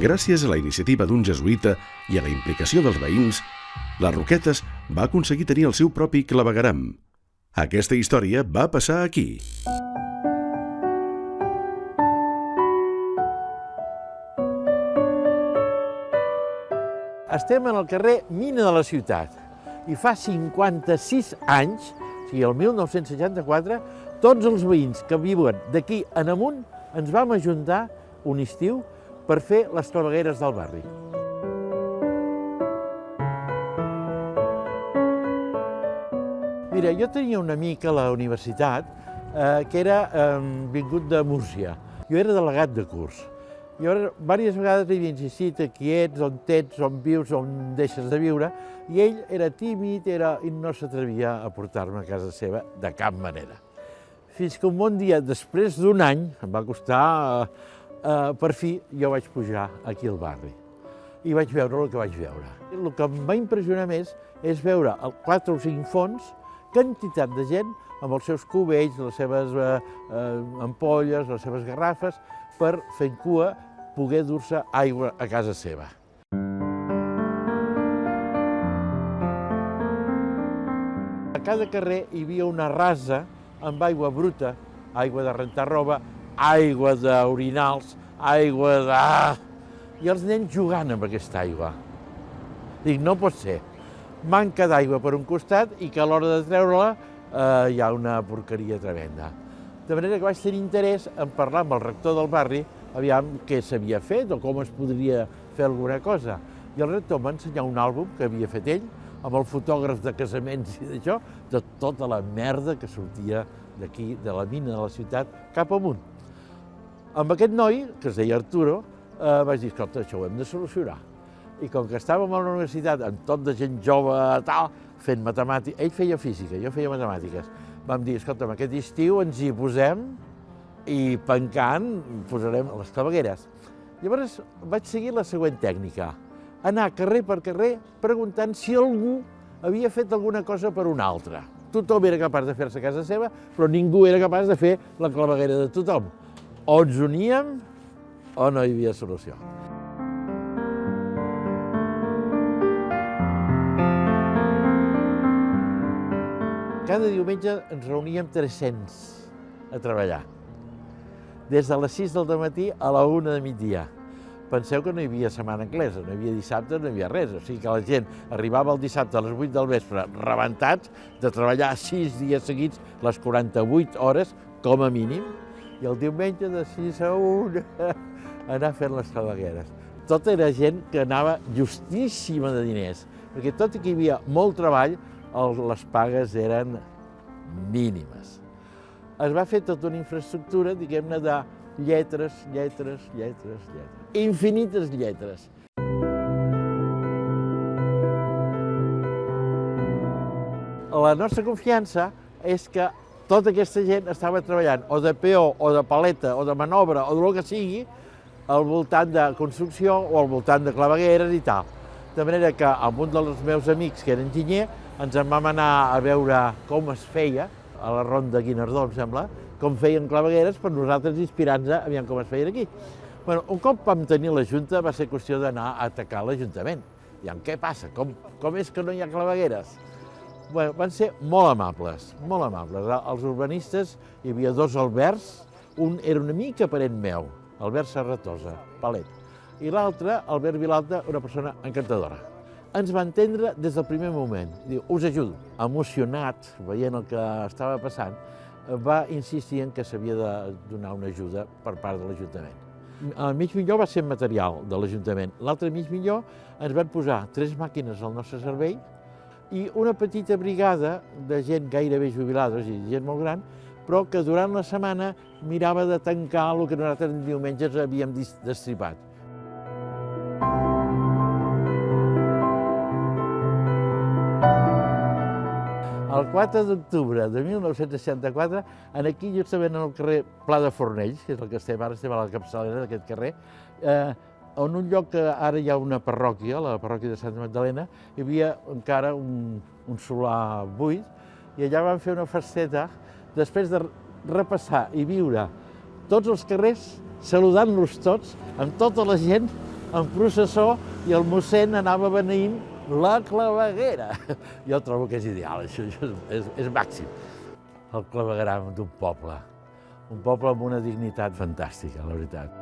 Gràcies a la iniciativa d'un jesuïta i a la implicació dels veïns, les Roquetes va aconseguir tenir el seu propi clavegueram. Aquesta història va passar aquí. Estem en el carrer Mina de la ciutat i fa 56 anys, o sigui, el 1964, tots els veïns que viuen d'aquí en amunt ens vam ajuntar un estiu per fer les clavegueres del barri. Mira, jo tenia un amic a la universitat que era vingut de Múrcia. Jo era delegat de curs. Jo diverses vegades li havia insistit qui ets, on vius, on deixes de viure, i ell era tímid i no s'atrevia a portar-me a casa seva de cap manera. Fins que un bon dia, després d'un any, em va costar, per fi jo vaig pujar aquí al barri i vaig veure el que vaig veure. El que em va impressionar més és veure 4 o 5 fons, quantitat de gent amb els seus cubells, les seves ampolles, les seves garrafes, per fer cua, poder dur-se aigua a casa seva. A cada carrer hi havia una rasa amb aigua bruta, aigua de rentar roba, aigua d'orinals, aigua de... I els nens jugant amb aquesta aigua. Dic, no pot ser. Manca d'aigua per un costat i que a l'hora de treure-la hi ha una porqueria tremenda. De manera que vaig tenir interès en parlar amb el rector del barri, aviam què s'havia fet o com es podria fer alguna cosa. I el rector m'ha ensenyat un àlbum que havia fet ell, amb el fotògraf de casaments i d'això, de tota la merda que sortia d'aquí, de la mina de la ciutat, cap amunt. Amb aquest noi, que es deia Arturo, vaig dir, escolta, això ho hem de solucionar. I com que estàvem a la universitat, amb tot de gent jove, tal, fent matemàtiques, ell feia física, jo feia matemàtiques, vam dir, escolta, aquest estiu ens hi posem i pencant posarem les clavegueres. Llavors vaig seguir la següent tècnica, anar carrer per carrer preguntant si algú havia fet alguna cosa per un altre. Tothom era capaç de fer-se a casa seva, però ningú era capaç de fer la claveguera de tothom. O ens uníem o no hi havia solució. Cada diumenge ens reuníem 300 a treballar, des de les 6 del matí a la 1 de migdia. Penseu que no hi havia setmana anglesa, no hi havia dissabte, no hi havia res. O sigui que la gent arribava el dissabte a les 8 del vespre rebentats de treballar 6 dies seguits, les 48 hores com a mínim, i el diumenge de 6 a 1 anar fent les clavegueres. Tot era gent que anava justíssima de diners, perquè tot i que hi havia molt treball, les pagues eren mínimes. Es va fer tota una infraestructura, diguem-ne, de lletres, infinites lletres. La nostra confiança és que tota aquesta gent estava treballant o de peó, o de paleta, o de manobra, o del que sigui, al voltant de construcció o al voltant de clavegueres i tal. De manera que amb un dels meus amics, que era enginyer, ens en vam anar a veure com es feia, a la Ronda Guinardó, em sembla, com feien clavegueres per nosaltres inspirar-nos a veure com es feien aquí. Un cop vam tenir la Junta, va ser qüestió d'anar a atacar l'Ajuntament. I què passa? Com és que no hi ha clavegueres? Van ser molt amables, molt amables. Els urbanistes, hi havia 2 Alberts, un era una mica parent meu, Albert Serratosa, palet, i l'altre, Albert Vilalta, una persona encantadora. Ens va entendre des del primer moment. Diu, us ajudo. Emocionat, veient el que estava passant, va insistir en que s'havia de donar una ajuda per part de l'Ajuntament. El mig milió va ser material de l'Ajuntament. L'altre mig milió ens van posar 3 màquines al nostre servei i una petita brigada de gent gairebé jubilada, és a dir, gent molt gran, però que durant la setmana mirava de tancar el que nosaltres diumenges havíem destripat. El 4 d'octubre de 1964, aquí justament en el carrer Pla de Fornells, que és el que estem ara, estem a la capçalera d'aquest carrer, en un lloc que ara hi ha una parròquia, la parròquia de Santa Magdalena, hi havia encara un solar buit, i allà vam fer una festeta, després de repassar i viure tots els carrers, saludant-los tots, amb tota la gent, en processó i el mossèn anava beneint la claveguera. Jo trobo que és ideal, això és màxim. El clavegueram d'un poble amb una dignitat fantàstica, la veritat.